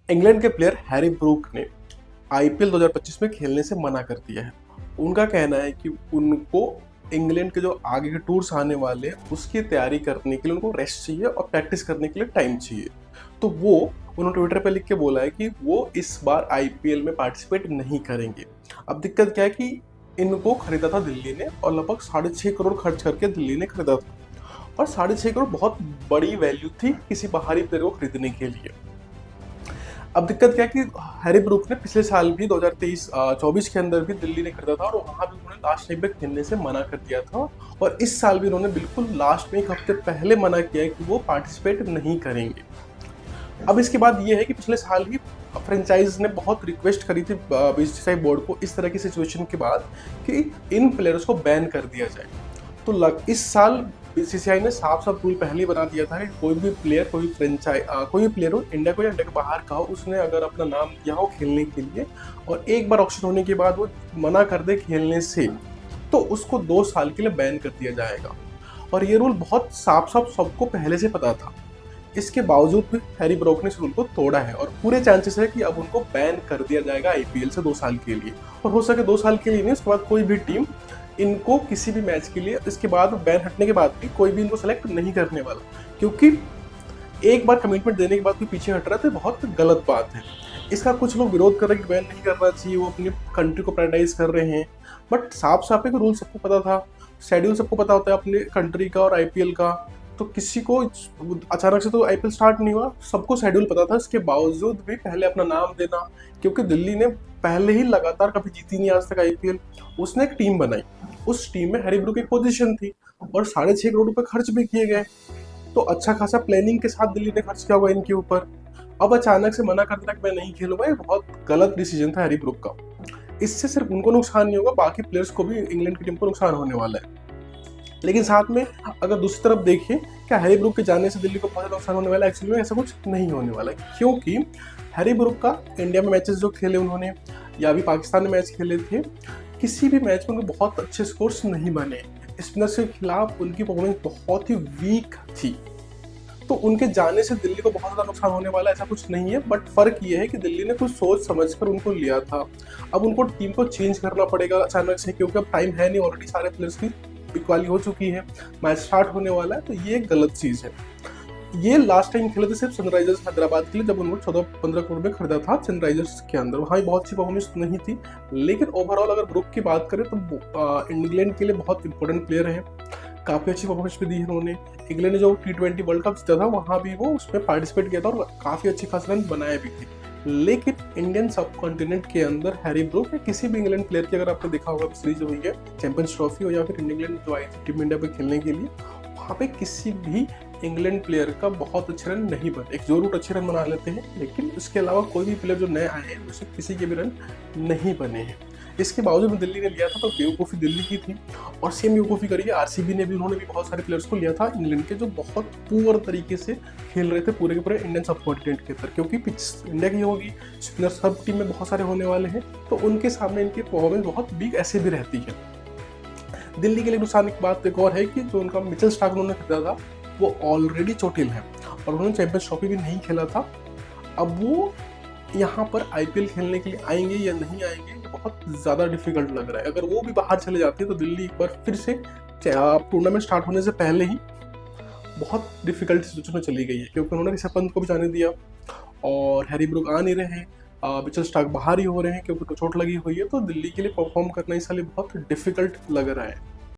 England के player Harry Brook ने IPL 2025 में खेलने से मना कर दिया है। उनका कहना है कि उनको इंग्लैंड के जो आगे के टूर्स आने वाले हैं उसकी तैयारी करने के लिए उनको रेस्ट चाहिए और प्रैक्टिस करने के लिए टाइम चाहिए। तो वो उन्होंने ट्विटर पे लिख के बोला है कि वो इस बार आईपीएल में पार्टिसिपेट नहीं करेंगे। अब दिक्कत क्या है कि इनको खरीदा था दिल्ली ने और लगभग 6.5 करोड़ खर्च करके दिल्ली ने खरीदा था, और 6.5 करोड़ बहुत बड़ी वैल्यू थी किसी बाहरी प्लेयर को खरीदने के लिए। अब दिक्कत क्या है कि हैरी ब्रूक ने पिछले साल भी 2023-24 के अंदर भी दिल्ली ने खरीदा था और वहां भी उन्होंने लास्ट टाइम पे खेलने से मना कर दिया था, और इस साल भी उन्होंने बिल्कुल लास्ट में एक हफ्ते पहले मना किया है कि वो पार्टिसिपेट नहीं करेंगे। अब इसके बाद ये है कि पिछले साल ही फ्रेंचाइज ने बहुत रिक्वेस्ट करी थी बीसीसीआई बोर्ड को इस तरह की सिचुएशन के बाद कि इन प्लेयर्स को बैन कर दिया जाए। तो इस साल बीसीसीआई ने साफ साफ रूल पहले ही बना दिया था कि कोई भी प्लेयर कोई भी प्लेयर हो, इंडिया को या इंडिया के बाहर का हो, उसने अगर अपना नाम दिया हो खेलने के लिए और एक बार ऑक्शन होने के बाद वो मना कर दे खेलने से, तो उसको 2 साल के लिए बैन कर दिया जाएगा। और ये रूल बहुत साफ साफ सबको पहले से पता था। इसके बावजूद भी हैरी ब्रूक ने इस रूल को तोड़ा है और पूरे चांसेस है कि अब उनको बैन कर दिया जाएगा आईपीएल से 2 साल के लिए, और हो सके 2 साल के लिए नहीं, उसके बाद कोई भी टीम इनको किसी भी मैच के लिए इसके बाद बैन हटने के बाद भी कोई भी इनको सेलेक्ट नहीं करने वाला, क्योंकि एक बार कमिटमेंट देने के बाद कोई पीछे हट रहा है तो बहुत गलत बात है। इसका कुछ लोग विरोध कर रहे हैं कि बैन नहीं करना चाहिए, वो अपनी कंट्री को प्रायोरिटाइज कर रहे हैं, बट साफ साफ एक रूल सबको पता था, शेड्यूल सबको पता होता है अपने कंट्री का और आईपीएल का। तो किसी को अचानक से तो आईपीएल स्टार्ट नहीं हुआ, सबको शेड्यूल पता था, इसके बावजूद भी पहले अपना नाम देना, क्योंकि दिल्ली ने पहले ही लगातार कभी जीती नहीं आज तक आईपीएल। उसने एक टीम बनाई, उस टीम में हैरी ब्रूक की पोजीशन थी और 6.5 करोड़ रुपए खर्च भी किए गए, तो अच्छा खासा प्लानिंग के साथ दिल्ली ने खर्च किया होगा इनके ऊपर। अब अचानक से मना कर देना कि मैं नहीं खेलूंगा, ये बहुत गलत डिसीजन था हैरी ब्रूक का। इससे सिर्फ उनको नुकसान नहीं होगा, बाकी प्लेयर्स को भी, इंग्लैंड की टीम को नुकसान होने वाला है। लेकिन साथ में अगर दूसरी तरफ देखें, क्या हैरी ब्रूक के जाने से दिल्ली को बहुत ज़्यादा नुकसान होने वाला है? एक्चुअली में ऐसा कुछ नहीं होने वाला है, क्योंकि हैरी ब्रूक का इंडिया में मैचेस जो खेले उन्होंने या अभी पाकिस्तान में मैच खेले थे, किसी भी मैच में उनको बहुत अच्छे स्कोर्स नहीं बने। स्पिनर्स के खिलाफ उनकी परफॉर्मेंस बहुत ही वीक थी, तो उनके जाने से दिल्ली को बहुत ज़्यादा नुकसान होने वाला है ऐसा कुछ नहीं है। बट फर्क ये है कि दिल्ली ने कुछ सोच समझकर उनको लिया था, अब उनको टीम को चेंज करना पड़ेगा अचानक से, क्योंकि अब टाइम है नहीं, ऑलरेडी सारे प्लेयर्स की इक्वाली हो चुकी है, मैच स्टार्ट होने वाला है, तो ये गलत चीज़ है। ये लास्ट टाइम खेले थे सिर्फ सनराइजर्स हैदराबाद के लिए, जब उन्होंने 14-15 करोड़ में खरीदा था सनराइजर्स के अंदर, वहाँ भी बहुत अच्छी परफॉर्मेंस नहीं थी। लेकिन ओवरऑल अगर ब्रूक की बात करें तो इंग्लैंड के लिए बहुत इंपॉर्टेंट प्लेयर है, काफ़ी अच्छी परफॉर्मेंस भी दी है उन्होंने। इंग्लैंड ने जो T20 वर्ल्ड कप जीता था वहाँ भी वो उसमें पार्टिसिपेट किया था और काफ़ी अच्छी खास रन बनाए भी थे। लेकिन इंडियन सब कॉन्टिनेंट के अंदर हैरी ब्रूक या किसी भी इंग्लैंड प्लेयर की अगर आपने देखा होगा सीरीज हुई है, चैंपियंस ट्रॉफी हो या फिर इंग्लैंड जो आई थी टीम इंडिया पे खेलने के लिए, वहाँ पे किसी भी इंग्लैंड प्लेयर का बहुत अच्छे रन नहीं बने। एक जरूर अच्छे रन बना लेते हैं, लेकिन उसके अलावा कोई भी प्लेयर जो नए आए हैं उससे किसी के भी रन नहीं बने हैं। इसके बावजूद दिल्ली ने लिया था तो बेवकूफ़ी दिल्ली की थी, और सेम बेवकूफ़ी करी है आरसीबी ने भी। उन्होंने भी बहुत सारे प्लेयर्स को लिया था इंग्लैंड के जो बहुत पुअर तरीके से खेल रहे थे पूरे के पूरे इंडियन सब कॉन्टिनेंट के अंदर, क्योंकि पिच इंडिया की होगी, स्पिनर सब टीम में बहुत सारे होने वाले हैं, तो उनके सामने इनकी परफॉर्मेंस बहुत वीक ऐसे भी रहती है। दिल्ली के लिए नुकसान की बात एक और है कि जो उनका मिचेल स्टार्क उन्होंने खरीदा था वो ऑलरेडी चोटिल है और उन्होंने चैंपियंस ट्रॉफी भी नहीं खेला था। अब वो यहाँ पर आईपीएल खेलने के लिए आएंगे या नहीं आएंगे, ये बहुत ज़्यादा डिफिकल्ट लग रहा है। अगर वो भी बाहर चले जाते हैं तो दिल्ली एक बार फिर से टूर्नामेंट स्टार्ट होने से पहले ही बहुत डिफिकल्ट सिचुएशन में चली गई है, क्योंकि उन्होंने ऋषभ पंत को भी जाने दिया और हैरी ब्रूक आ नहीं रहे हैं, मिचेल स्टार्क बाहर ही हो रहे हैं क्योंकि चोट लगी हुई है, तो दिल्ली के लिए परफॉर्म करना इस साल बहुत डिफिकल्ट लग रहा है।